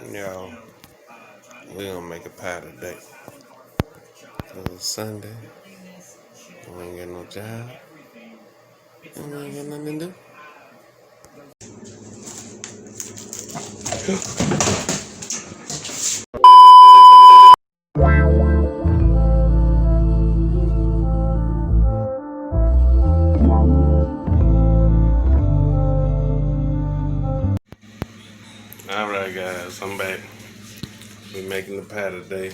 Yo, we gonna make a pie today. Cause it's Sunday. We ain't got no job. And we ain't got nothing to do. Alright guys, I'm back. We making the pie today.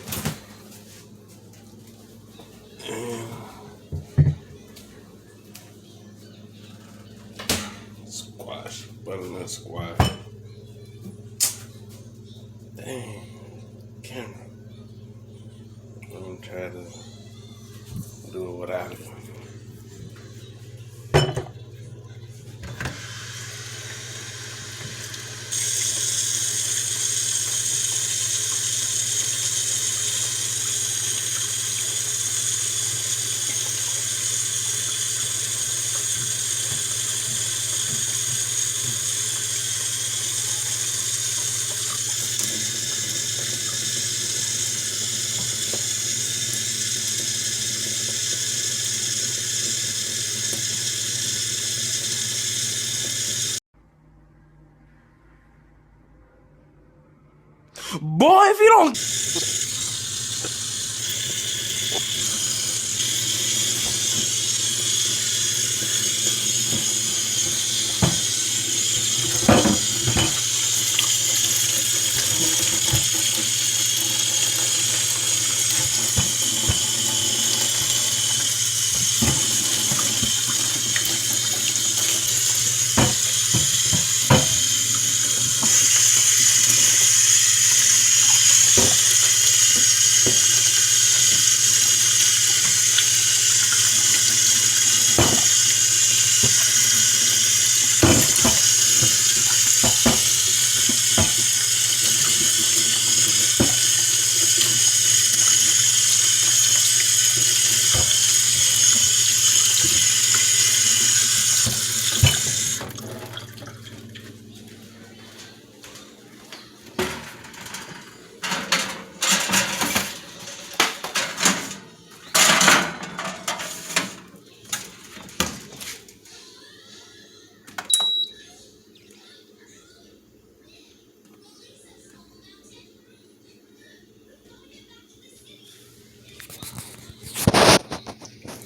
Squash, butternut squash. Dang, camera. I'm gonna try to do it without it. Boy, if you don't...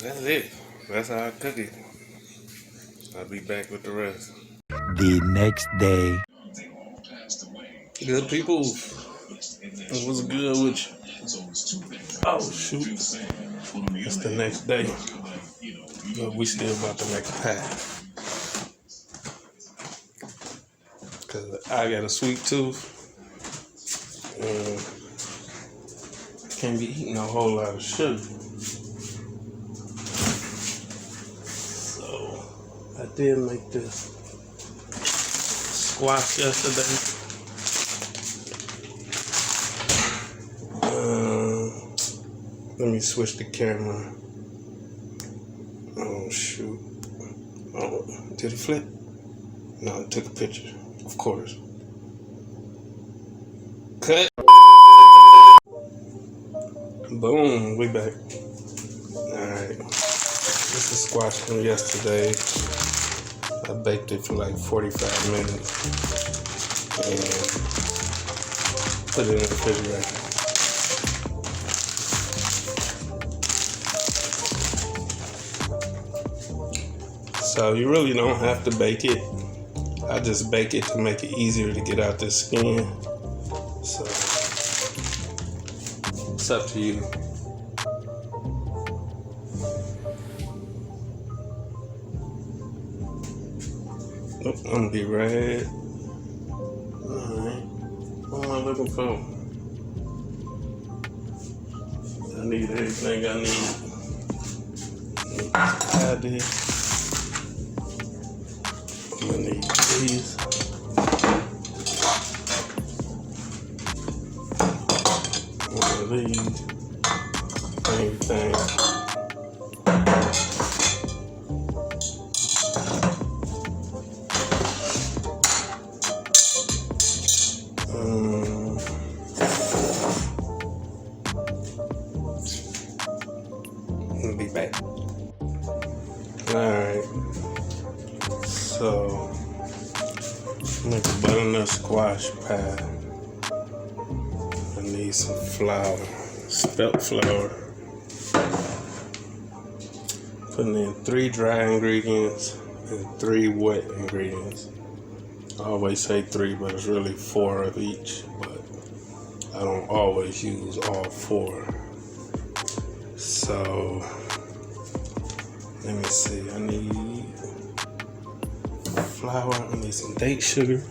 That's it. That's how I cook it. I'll be back with the rest. The next day. Good people. It was good with you. Oh shoot. It's the next day. But we still about to make a pie. Cause I got a sweet tooth. Can't be eating a whole lot of sugar. So I did make this squash yesterday. Let me switch the camera. Oh shoot. Oh, did it flip? No, it took a picture. Of course. Cut. Boom, we back. Alright. This is squash from yesterday. I baked it for like 45 minutes. And put it in the refrigerator. So you really don't have to bake it. I just bake it to make it easier to get out the skin. So it's up to you. Nope, I'm gonna be right. Alright. What am I looking for? I need everything I need. I did. I'm gonna need these. One of these. Everything. butternut squash pie. I need some flour, spelt flour. Putting in 3 dry ingredients and 3 wet ingredients. I always say 3, but it's really 4 of each. But I don't always use all 4. So let me see. I need flour. I need some date sugar.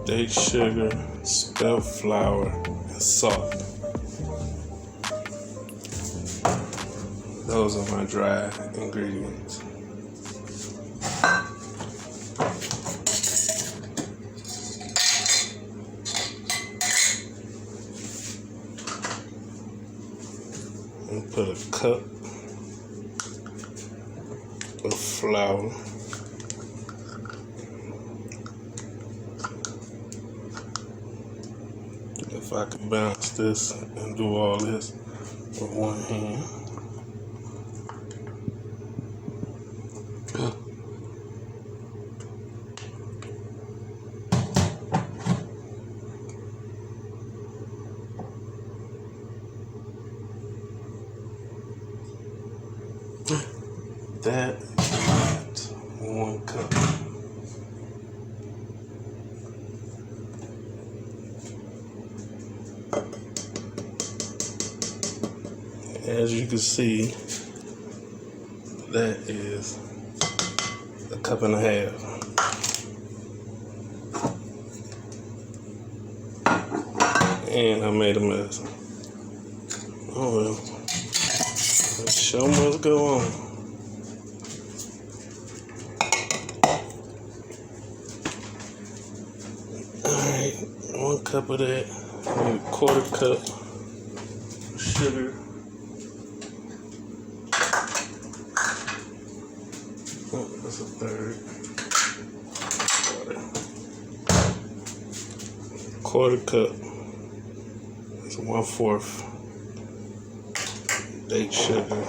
Date sugar, spelt flour, and salt. Those are my dry ingredients. And put a cup of flour. If I could balance this and do all this with one hand. That is 1 cup. As you can see, that is 1.5 cups. And I made a mess. Oh well. The show must go on. Alright, 1 cup of that. I need 1/4 cup sugar. Oh, that's a 1/3. 1/4 cup. That's 1/4 date sugar.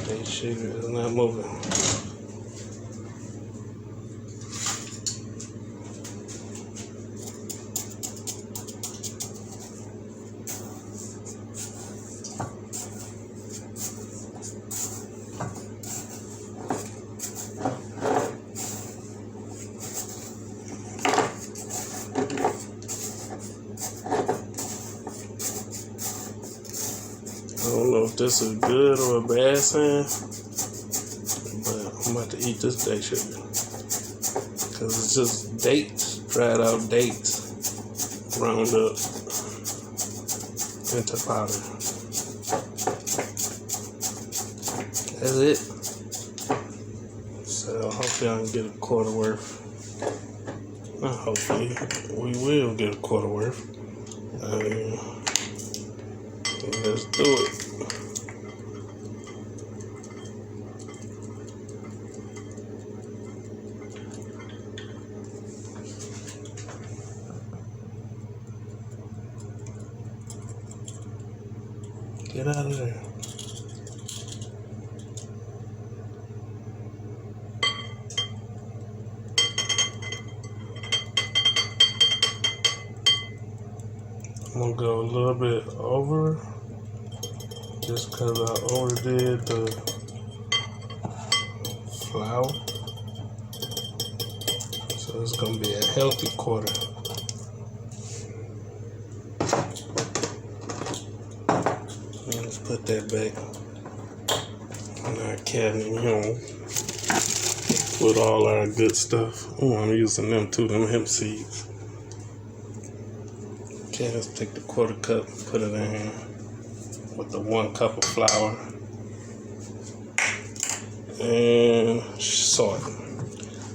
Date sugar is not moving. I don't know if this is good or a bad sign, but I'm about to eat this date sugar because it's just dates, dried out dates, ground up into powder. That's it. So hopefully I can get 1/4 worth. Not hopefully, we will get 1/4 worth. Let's do it. Get out of there. I'm gonna go a little bit over just because I overdid the flour. So it's gonna be a healthy 1/4. Let's put that back in our cabinet, you know, with all our good stuff. Oh, I'm using them too, them hemp seeds. Okay, let's take the 1/4 cup and put it in here with the 1 cup of flour and salt.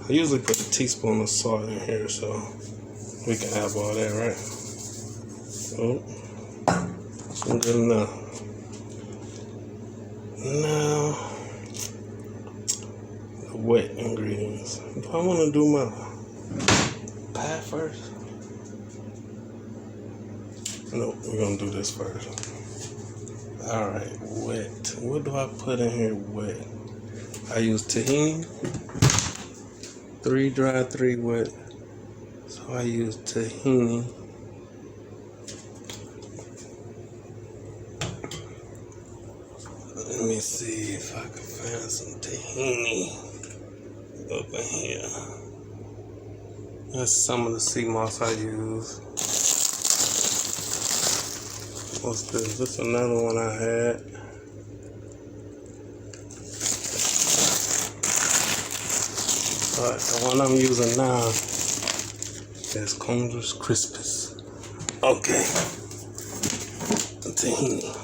I usually put a teaspoon of salt in here, so We can have all that, right? Oh, that's good enough. Now, the wet ingredients. Do I want to do my pie first? No, we're going to do this first. Alright, wet. What do I put in here wet? I use tahini. 3 dry, 3 wet. So I use tahini. Let me see if I can find some tahini up in here. That's some of the sea moss I use. What's this? This is another one I had. But the one I'm using now is Congress Crispus. Okay. Tahini.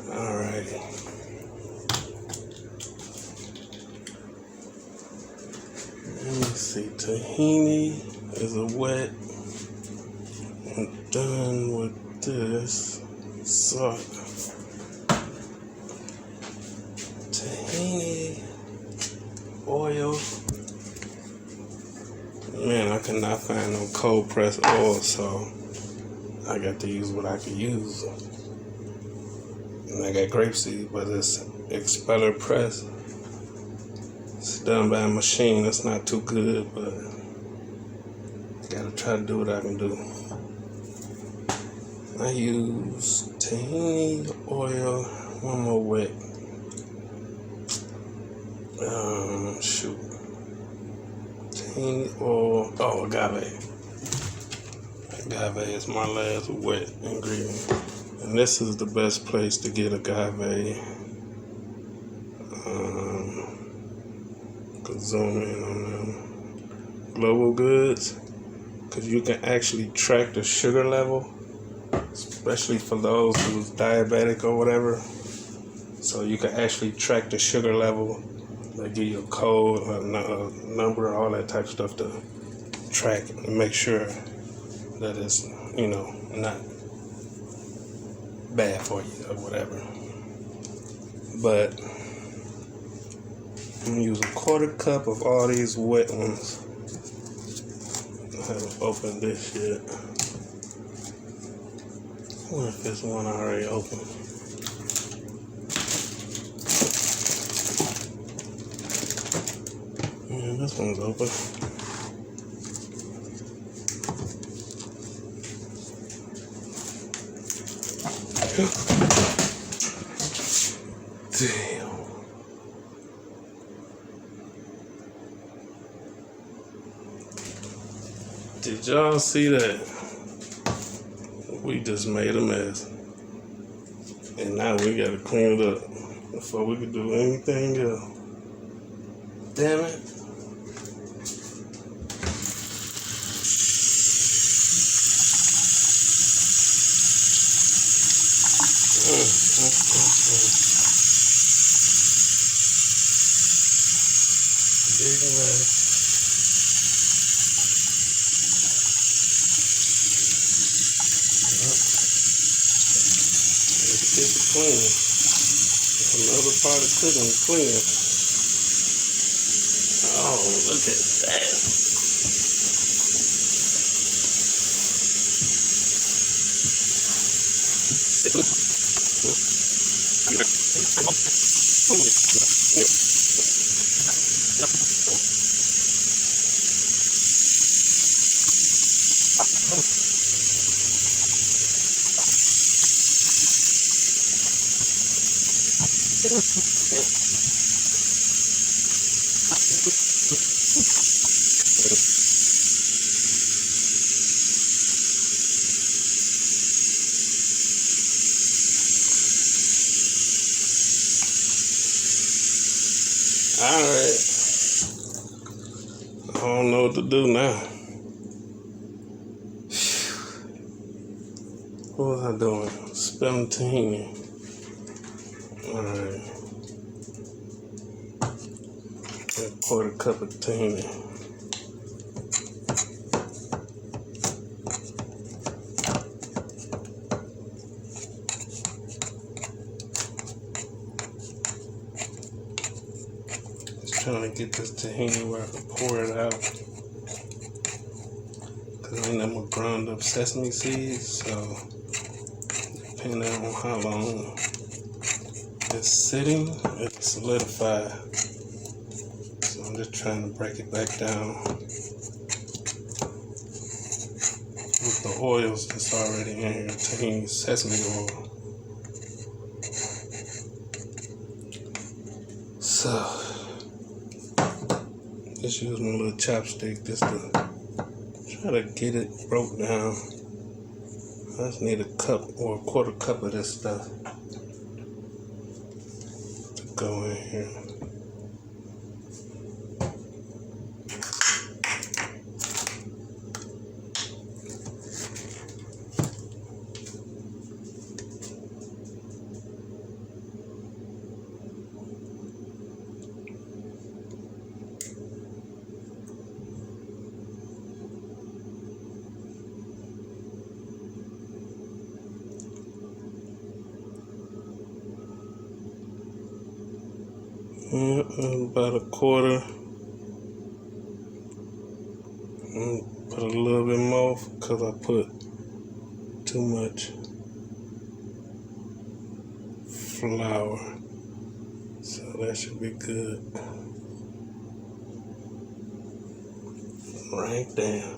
Alright. Let me see. Tahini is a wet. I'm done with this. Salt. Tahini. Oil. Man, I could not find no cold pressed oil, so I got to use what I could use. And I got grapeseed, but it's expeller press. It's done by a machine. It's not too good, but I gotta try to do what I can do. I use tahini, oil, one more wet. Shoot. Tahini, oil, oh, agave. Agave is my last wet ingredient. And this is the best place to get agave. Could zoom in on them. Global Goods, because you can actually track the sugar level, especially for those who's diabetic or whatever. So you can actually track the sugar level. They give you a code, a number, all that type of stuff to track and make sure that it's, not bad for you or whatever. But I'm gonna use a 1/4 cup of all these wet ones. I haven't opened this yet. I wonder if this one already open. Yeah, this one's open. Damn. Did y'all see that? We just made a mess. And now we gotta clean it up before we can do anything else. Damn it. Big mess. Let's get it clean. Another part of cooking is clean. Oh, look at that. Alright. I don't know what to do now. What was I doing? Spelling tahini. Alright. A quarter cup of tahini. Trying to get this tahini where I can pour it out, because I ain't no more ground up sesame seeds, so depending on how long it's sitting, it'll solidify. So I'm just trying to break it back down with the oils that's already in here, tahini sesame oil. So just use my little chopstick just to try to get it broke down. I just need a cup or a quarter cup of this stuff to go in here. About a quarter. Put a little bit more because I put too much flour. So that should be good. Right there.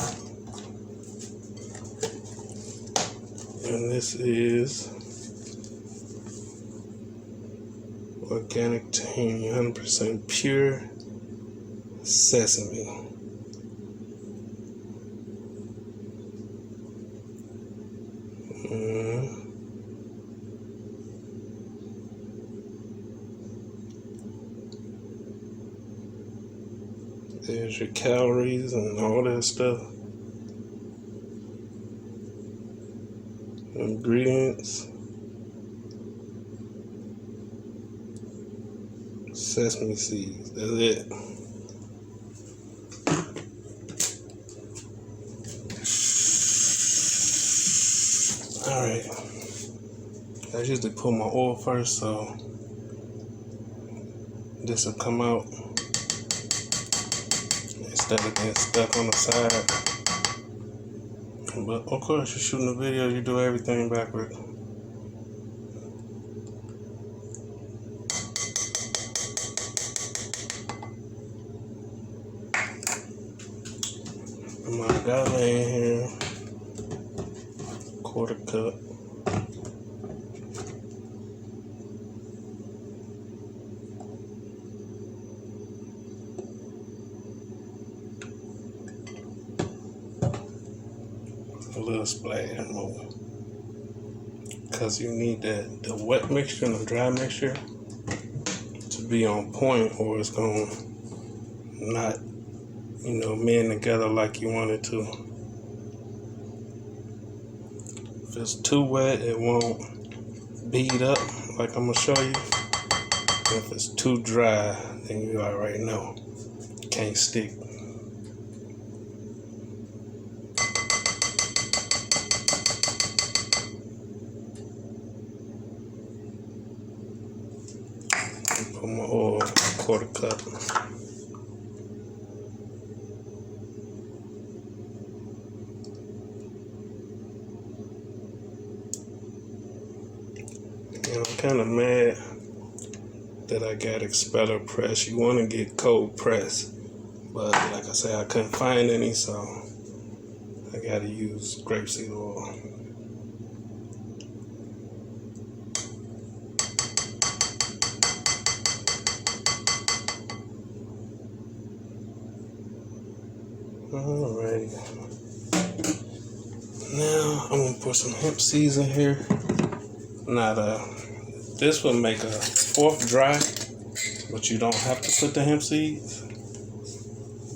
And this is organic tahini, 100% pure sesame. There's your calories and all that stuff. Ingredients. Sesame seeds, that's it. Alright. I usually put my oil first, so this will come out instead of getting stuck on the side. But of course, you're shooting a video, you do everything backward. My agave in here, quarter cup. A little splash more, because you need the wet mixture and the dry mixture to be on point, or it's gonna not, mend together like you want it to. If it's too wet, it won't bead up like I'm gonna show you. If it's too dry, then you already know it can't stick. Put my oil, quarter cup. I'm kind of mad that I got expeller press. You want to get cold press, but like I said, I couldn't find any, so I got to use grapeseed oil. Alrighty. Now I'm gonna put some hemp seeds in here. Now this will make a fourth dry, but you don't have to put the hemp seeds.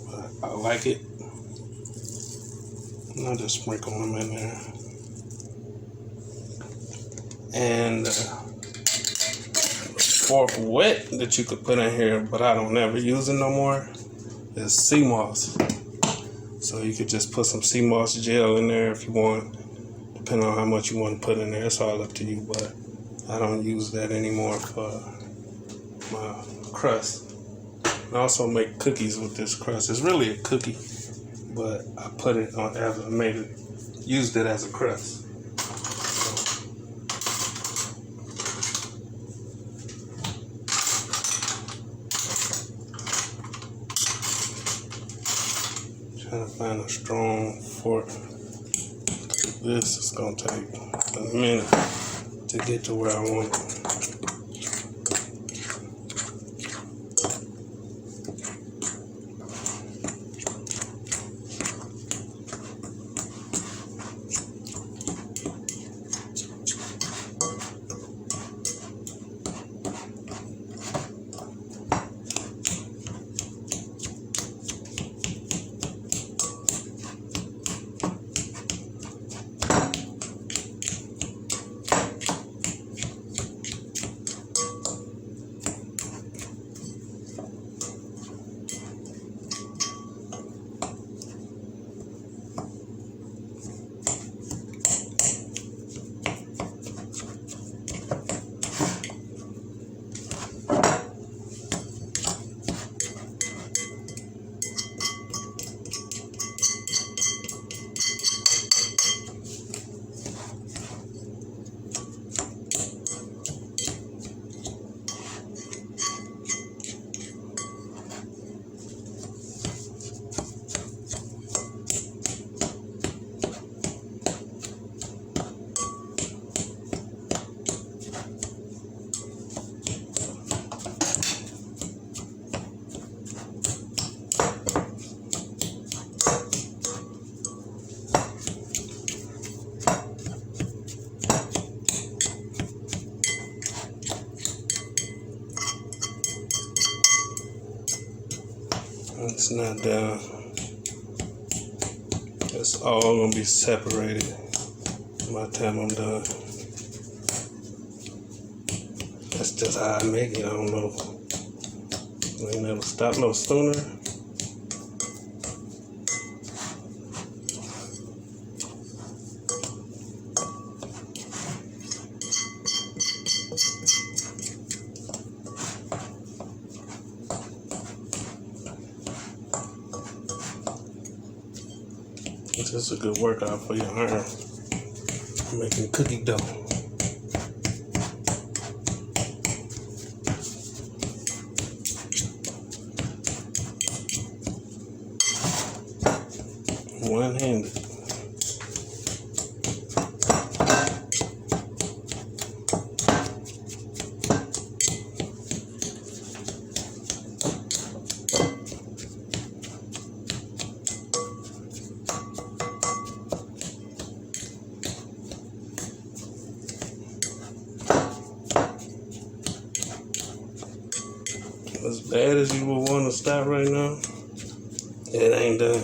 But I like it. And I'll just sprinkle them in there. And fourth wet that you could put in here, but I don't ever use it no more, is sea moss. So you could just put some sea moss gel in there if you want, depending on how much you want to put in there. It's all up to you, but I don't use that anymore for my crust. I also make cookies with this crust. It's really a cookie, but I put it on as I made it, used it as a crust. Trying to find a strong fork. This is gonna take a minute to get to where I want it. It's not done. It's all gonna be separated by the time I'm done. That's just how I make it. I don't know. I ain't never stop no sooner. This is a good workout for your arm. Making cookie dough. One-handed. As bad as you would want to stop right now, it ain't done.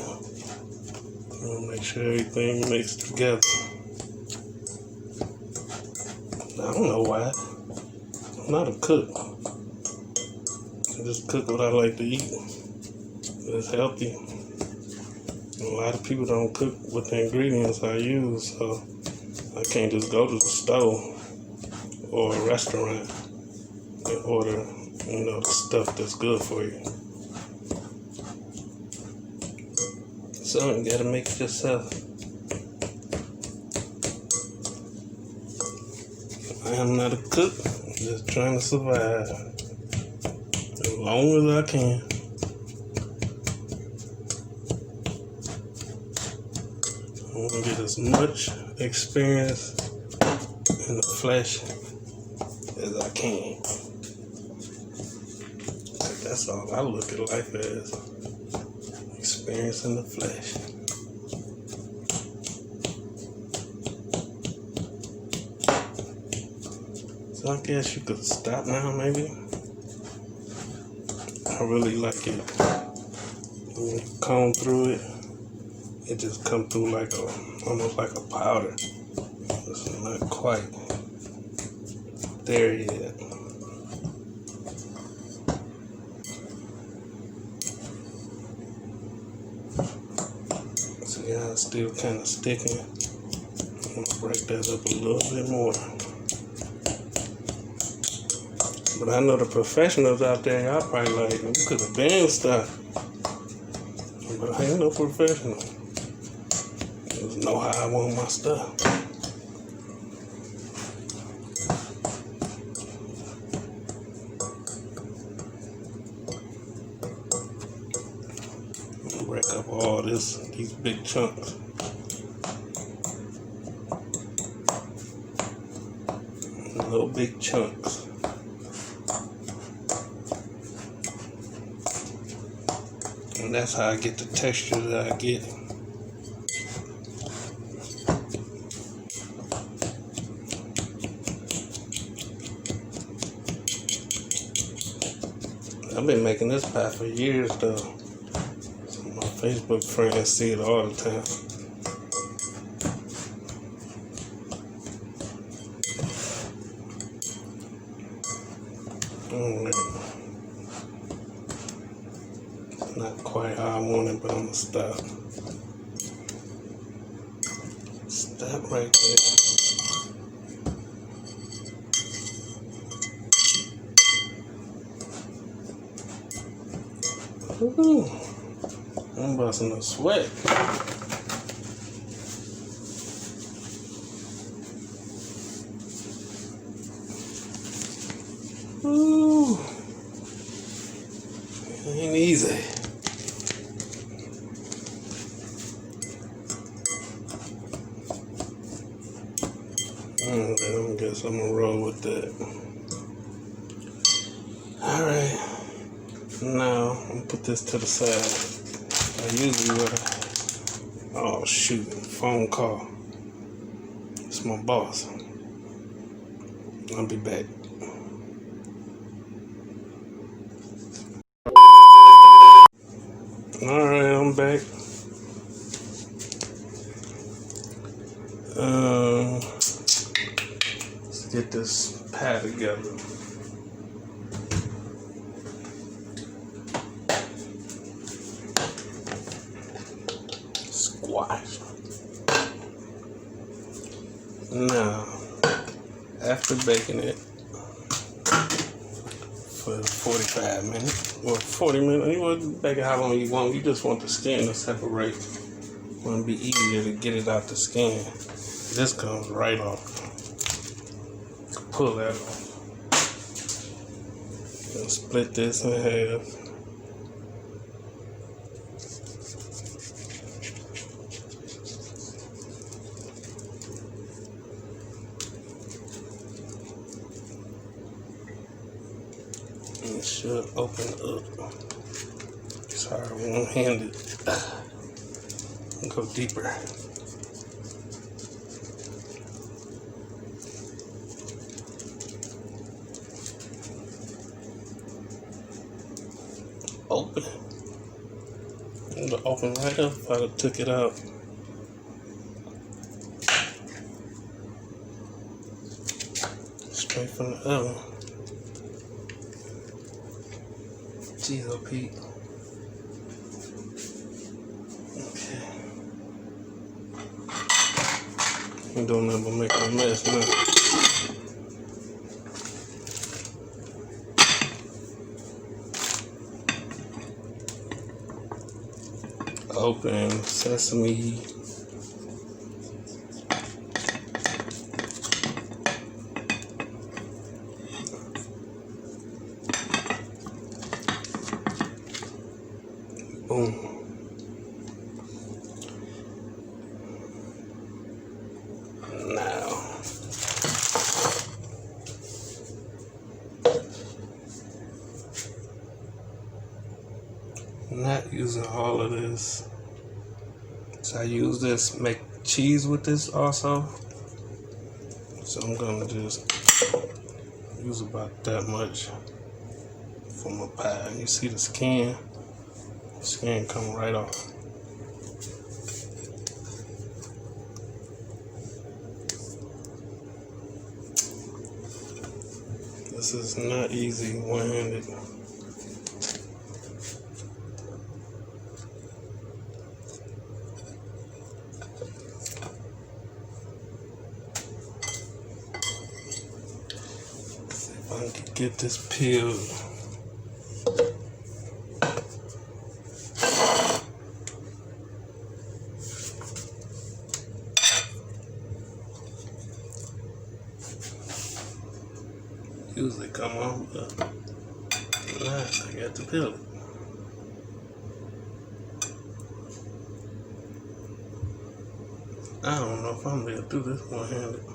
I'm gonna make sure everything mixed together. I don't know why. I'm not a cook. I just cook what I like to eat. It's healthy. A lot of people don't cook with the ingredients I use, so I can't just go to the store or a restaurant and order, the stuff that's good for you. So you gotta make it yourself. I am not a cook, I'm just trying to survive as long as I can. I want to get as much experience in the flesh as I can. That's all I look at life as. Experience in the flesh. So I guess you could stop now, maybe. I really like it. When you comb through it, it just come through like almost like a powder. It's not quite there yet. See how it's still kind of sticking? I'm gonna break that up a little bit more. But I know the professionals out there, y'all probably like, you could have been stuff. But I ain't no professional. I just know how I want my stuff. Break up all these big chunks. Little big chunks. And that's how I get the texture that I get. I've been making this pie for years though. So my Facebook friends see it all the time. Not quite how I want it, but I'm gonna stop. Stop right there. Ooh, I'm busting a sweat. Ooh, it ain't easy. I guess I'm gonna roll with that. Alright, now I'm gonna put this to the side. I usually would. Oh shoot, phone call. It's my boss. I'll be back. Alright, I'm back. Let's get this pie together. Squash. Now, after baking it for 45 minutes or 40 minutes, you want to bake it how long you want. You just want the skin to separate. It want to be easier to get it out the skin. This comes right off. Pull that off. And split this in half. It should open up. Sorry, one-handed. Go deeper. Open. It would open right up if I took it out. Straight from the oven. Jeez, oh Pete. Okay. I'm doing nothing but making a mess now. Open sesame. Boom. Now, I'm not using all of this. So I use this, make cheese with this also. So I'm gonna just use about that much from a pie. You see the skin come right off. This is not easy one-handed. See if I can get this peeled. Usually come on, but nice, I got to peel it. I don't know if I'm gonna do this one-handed.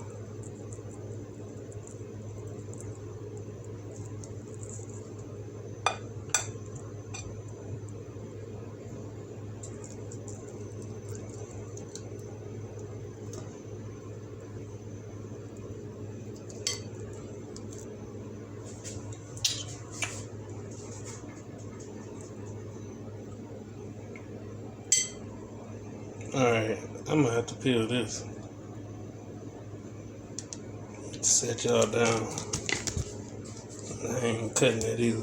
Alright, I'm gonna have to peel this. Set y'all down. I ain't cutting it either.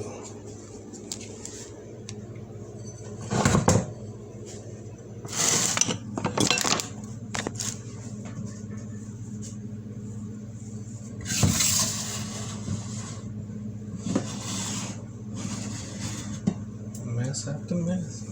Mess after mess.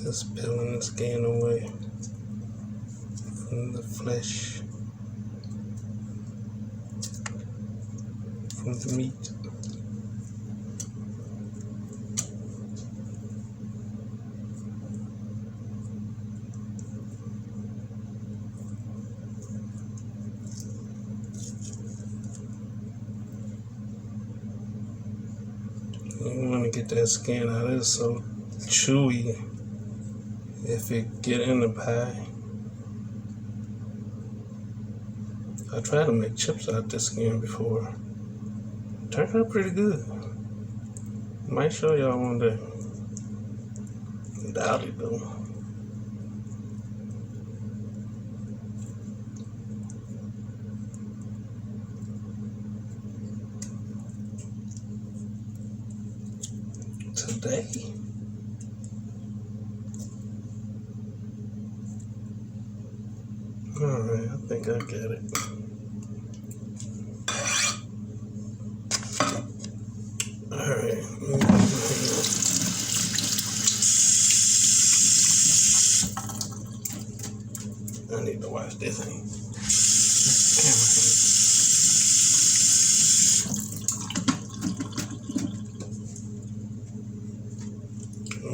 Just peeling the skin away from the flesh, from the meat. You want to get that skin out. It's so chewy. If it get in the pie, I tried to make chips out this skin before. Turned out pretty good. Might show y'all one day. Doubt it though. Today. Alright, I think I get it. Alright. I need to wash this thing.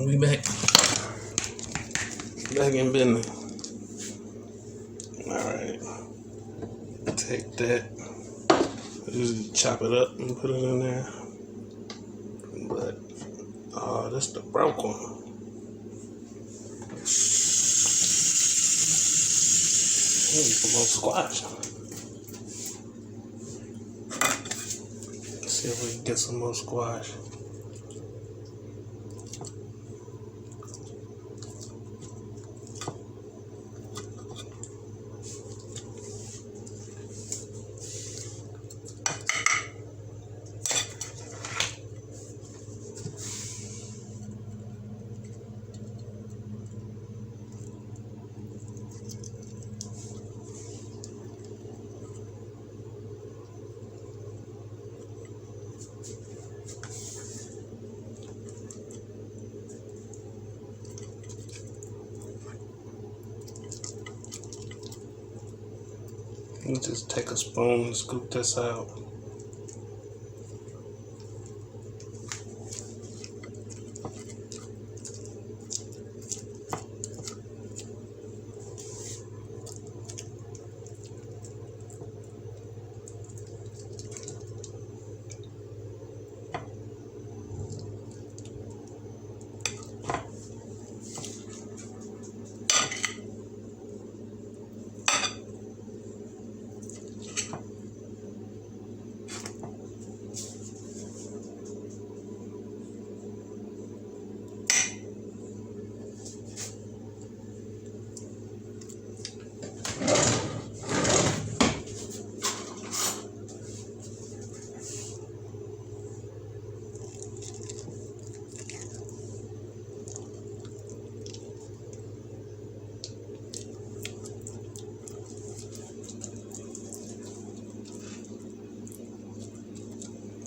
We back in business. Alright, take that, just chop it up and put it in there, but, this the broke one. Need some more squash. Let's see if we can get some more squash. You just take a spoon and scoop this out.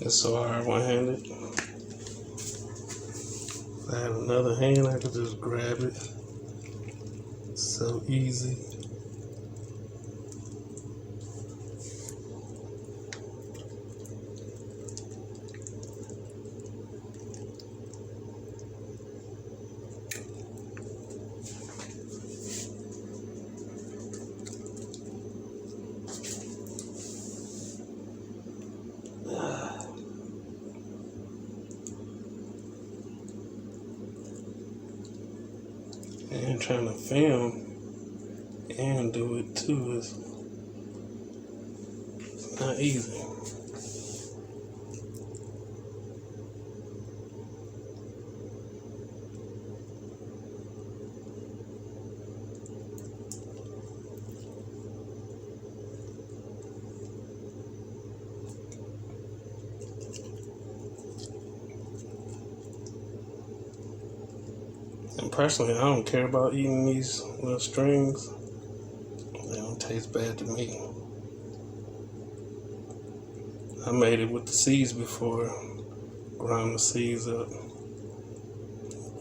It's so hard one-handed. If I had another hand, I could just grab it. It's so easy. And trying to film and do it too is not easy. And personally, I don't care about eating these little strings. They don't taste bad to me. I made it with the seeds before, ground the seeds up.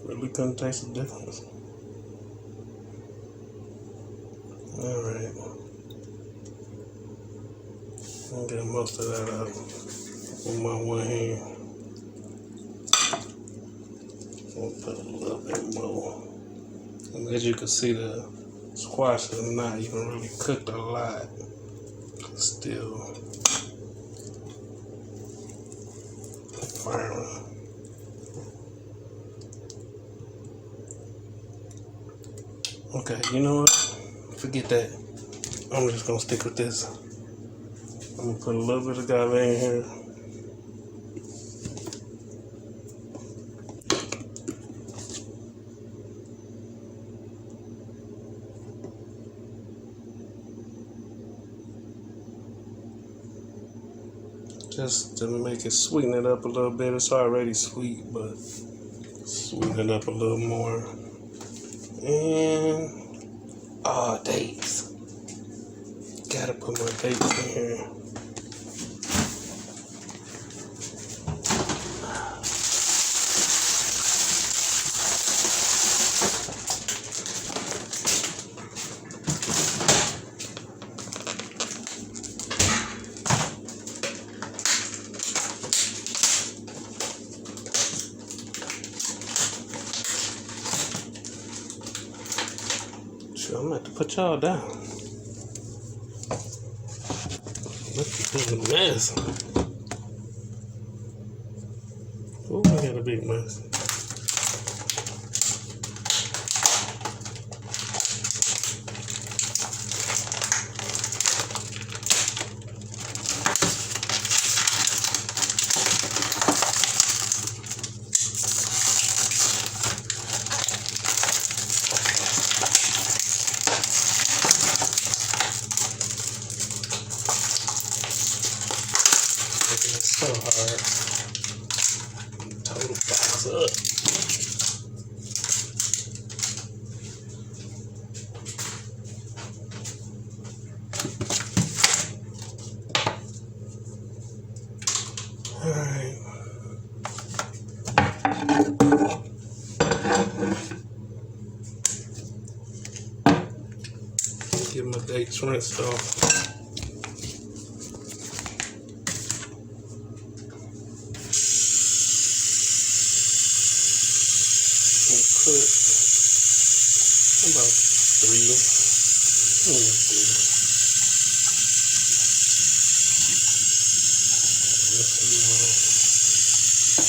Really couldn't taste the difference. Alright. I'll get most of that out with my one hand. We'll put a little bit more. And as you can see, the squash is not even really cooked a lot. It's still firing. Okay, you know what? Forget that. I'm just gonna stick with this. I'm gonna put a little bit of agave in here. Just to make it sweeten it up a little bit. It's already sweet, but sweeten it up a little more. And dates. Gotta put my dates in here. I'm gonna have to put y'all down. Look at this mess. Oh, I got a big mess. It's so hard. Total box up. All right. Get my dates rinsed off. Cut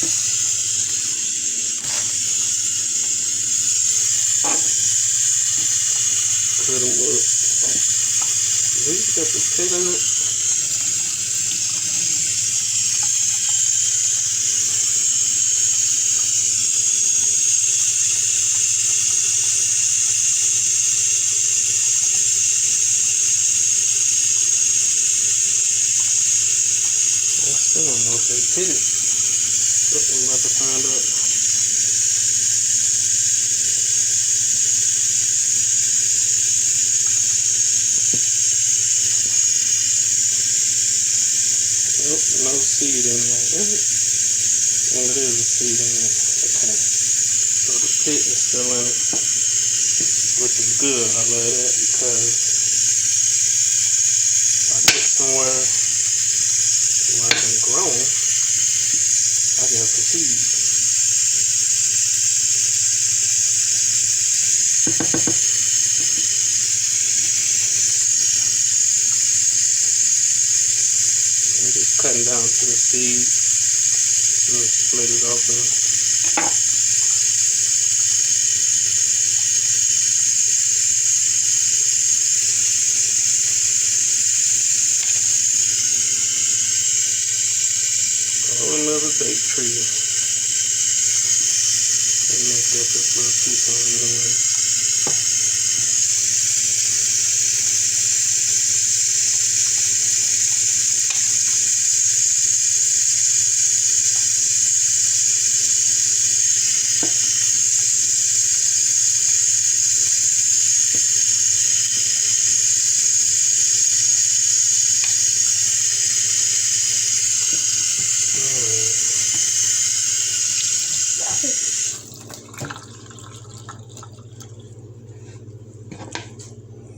them up. These got the pit in it. I still don't know if they pit it. But I'm about to find out. Nope, no seed in there. Is it? Oh, it is a seed in there. Okay. So the pit is still in it, which is good. I love that because if I get somewhere where it can grow, I got some seeds. I'm just cutting down to the seeds and split it open. Oh, another date tree. And let's get this little piece on the end.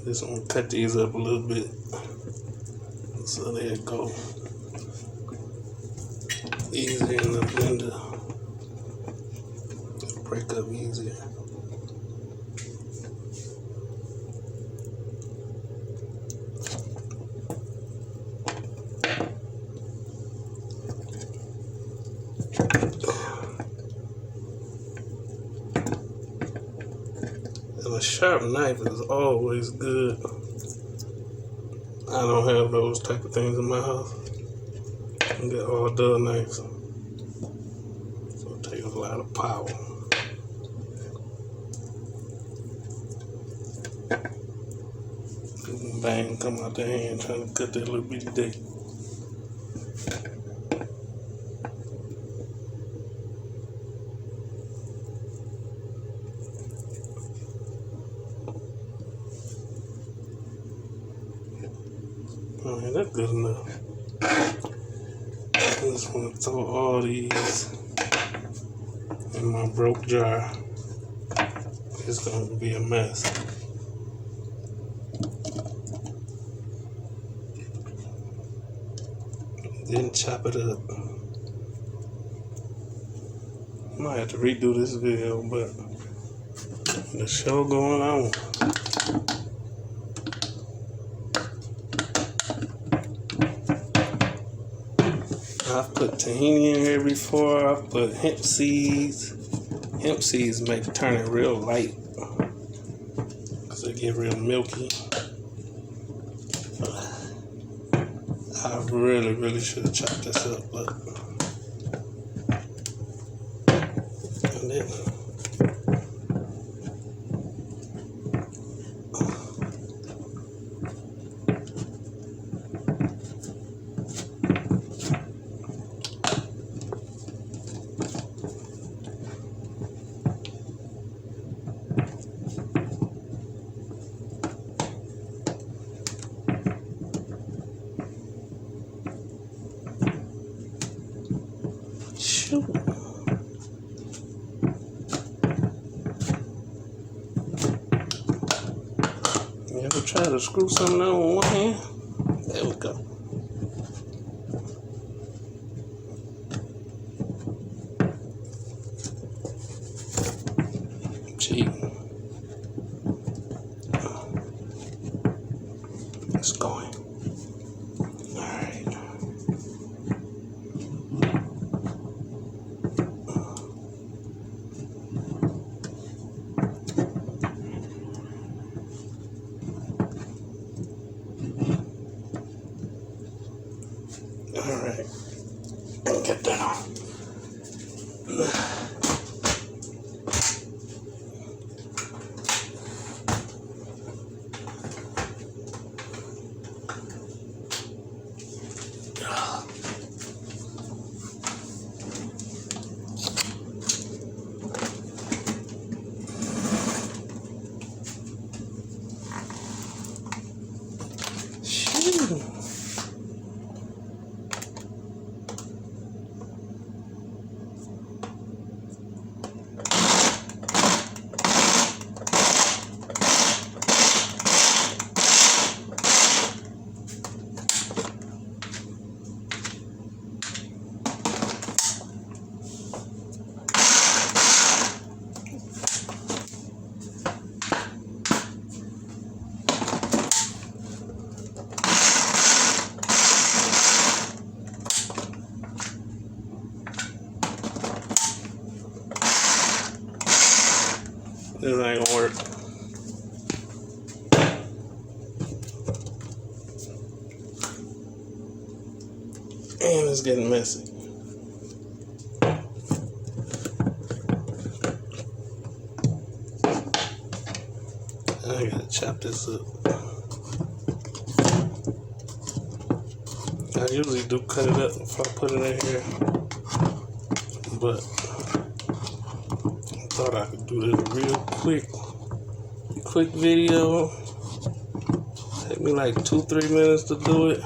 Just want to cut these up a little bit. So there it go. Easier in the blender. Break up easier. And a sharp knife is always good. I don't have those type of things in my house. I get all dull knives. So it takes a lot of power. Bang, come out the hand trying to cut that little bitty dick. Alright, that's good enough. I just want to throw all these in my broke jar. It's going to be a mess. Then chop it up. I might have to redo this video, but the show going on. I've put tahini in here before. I've put hemp seeds. Hemp seeds make turn it real light because they get real milky. I really should have chopped this up, but and then shoot. You ever try to screw something out with one hand? There we go. Cheating. It's going. Alright. Get that on. This ain't gonna work. And it's getting messy. I gotta chop this up. I usually do cut it up if I put it in here, but I thought I could do this real quick video. Take me like 2-3 minutes to do it.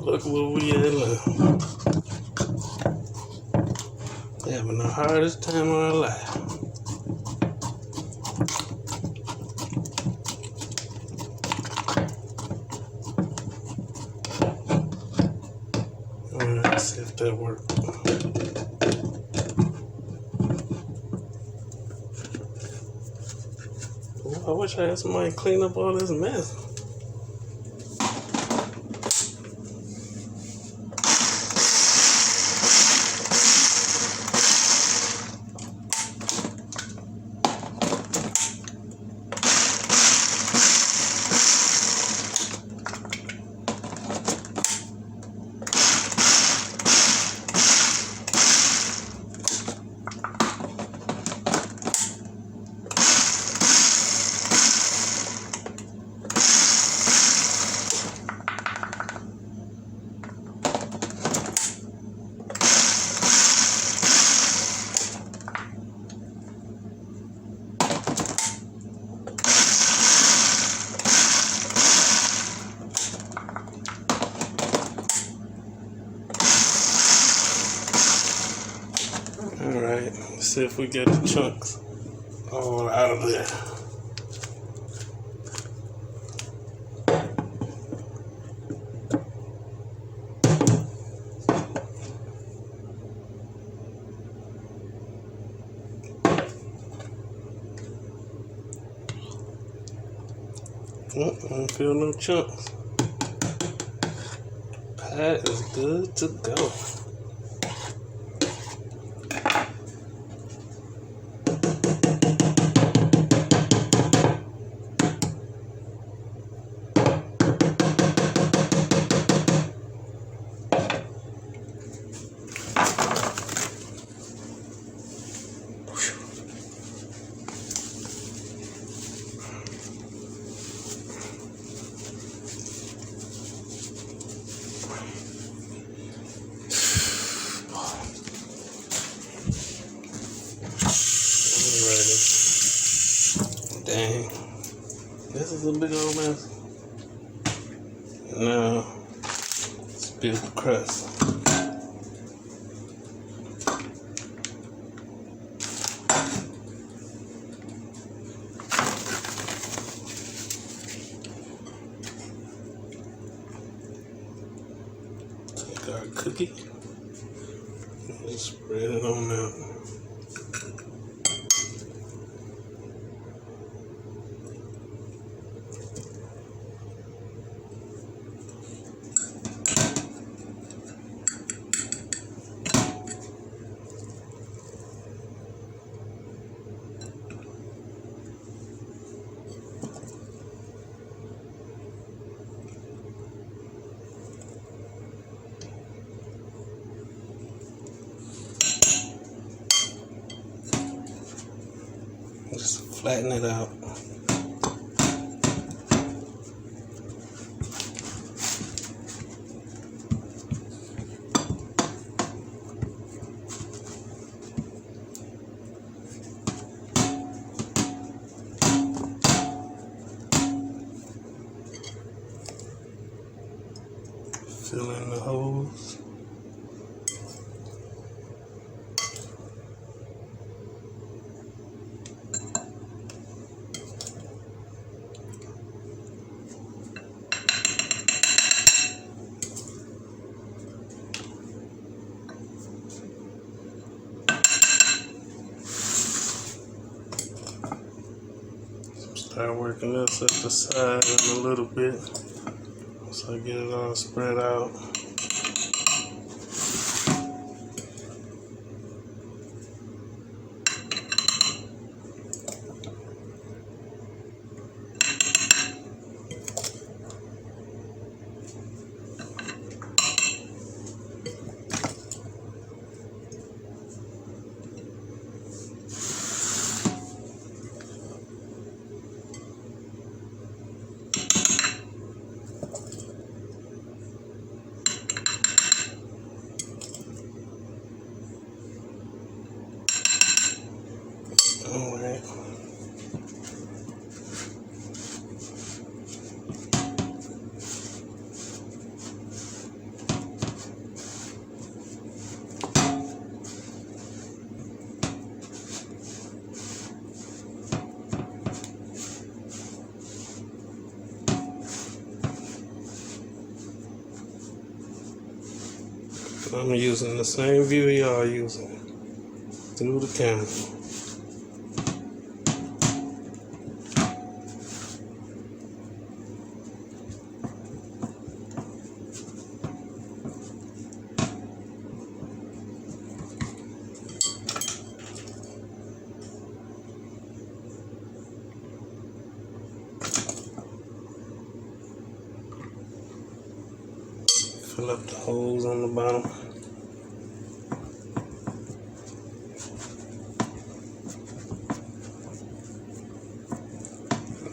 Look where we at now. We're having the hardest time of our life. Alright, let's see if that works. I wish I had somebody clean up all this mess. Alright, let's see if we get the chunks all out of there. I don't feel no chunks. Pie is good to go. Dang, this is a big old mess. Now, spill the crust. Take our cookie and spread it on out. flatten it out. Fill in the holes. Start working this at the side a little bit so I get it all spread out. Alright. I'm using the same view y'all using through the camera. Fill up the holes on the bottom.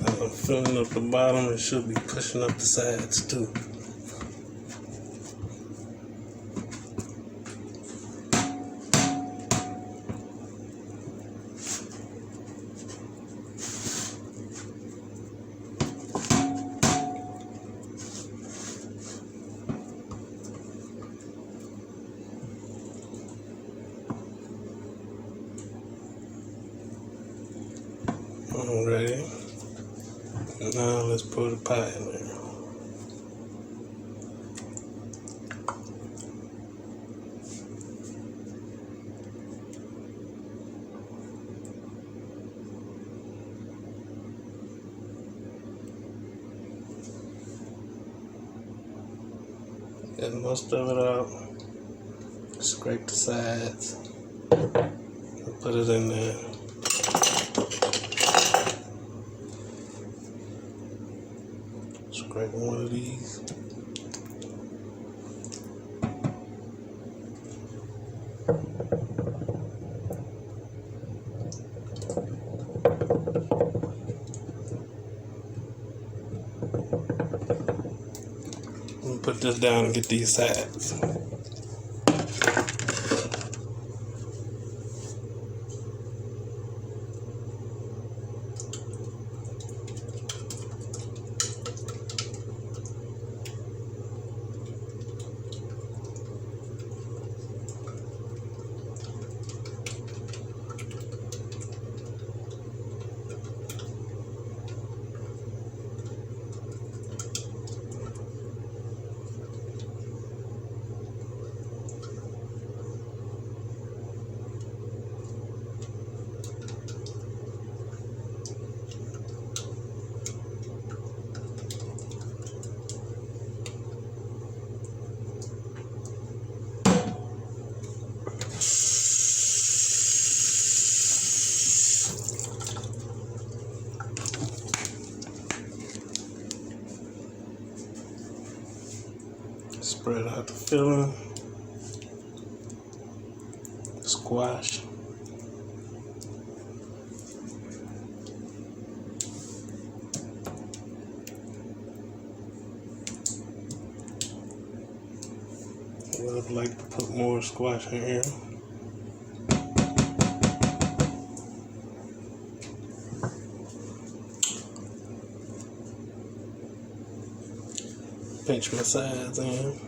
As I'm filling up the bottom, it should be pushing up the sides too. Alrighty. Now let's put the pie in there. Get most of it out. Scrape the sides. And put it in there. Scrape one of these. And put this down and get these sides. Spread out the filling, squash. I'd like to put more squash in here. Pinch my sides in.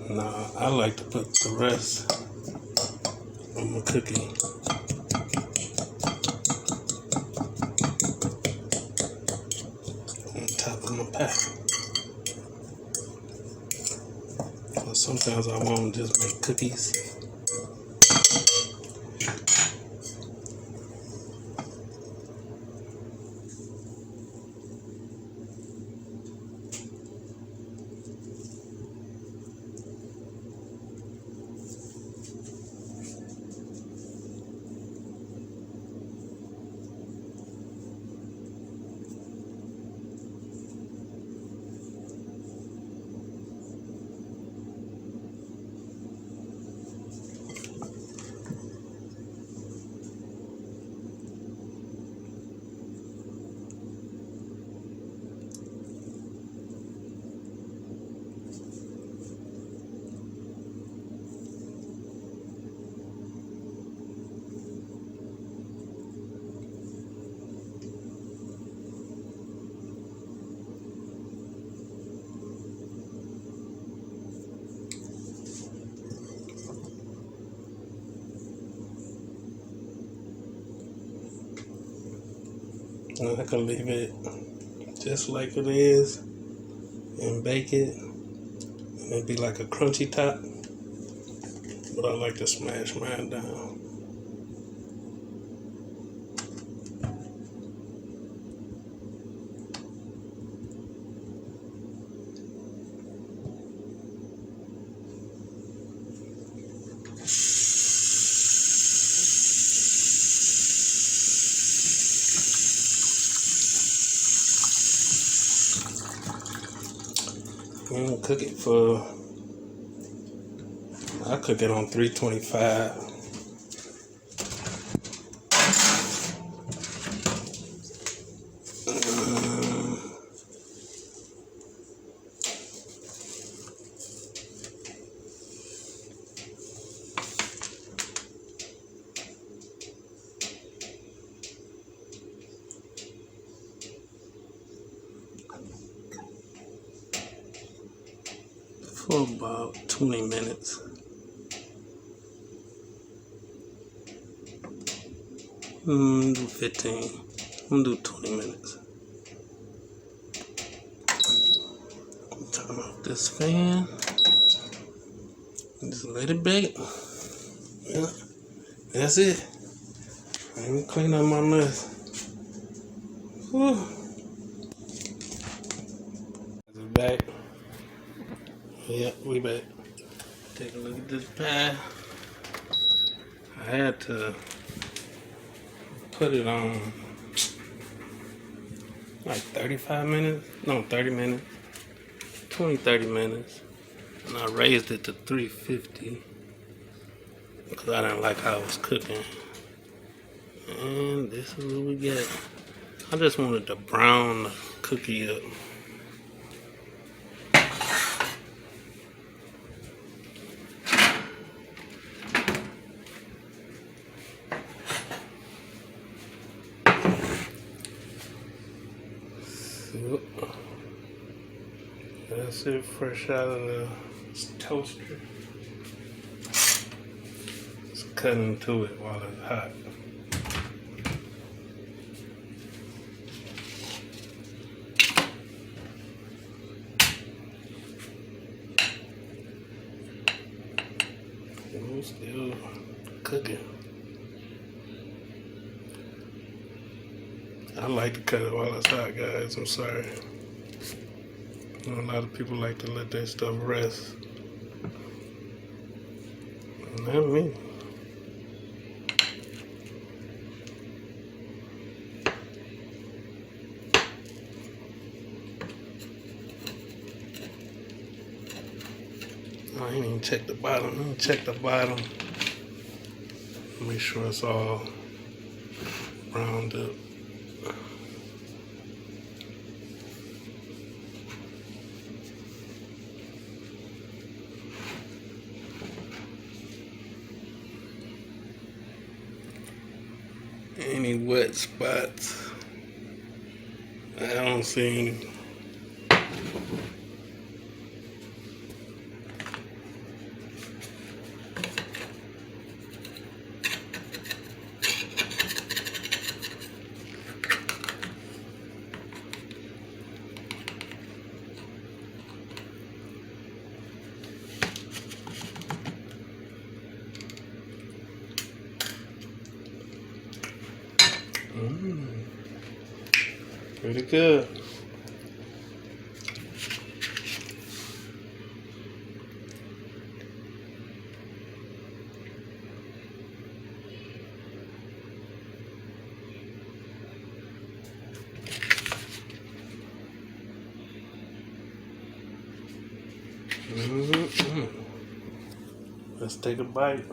And I like to put the rest of my cookie on top of my pie. But sometimes I want to just make cookies. And I can leave it just like it is and bake it, and it'd be like a crunchy top, but I like to smash mine down. And cook it for, I cook it on 325. For about 20 minutes. Do 15. I'm gonna do 20 minutes. Turn off this fan. Just let it bake. Yeah, that's it. Let me clean up my mess. Whew. Is it back? Yep, we back. Take a look at this pie. I had to put it on like 35 minutes. No, 30 minutes. 30 minutes. And I raised it to 350 because I didn't like how it was cooking. And this is what we get. I just wanted to brown the cookie up. So, that's it, fresh out of the toaster. Just cut into it while it's hot. Still cooking. I like to cut it while it's hot, guys. I'm sorry. You know, a lot of people like to let their stuff rest. Not me. I ain't even check the bottom. Let me check the bottom. Make sure it's all browned up. Any wet spots? I don't see any. Pretty good. Let's take a bite.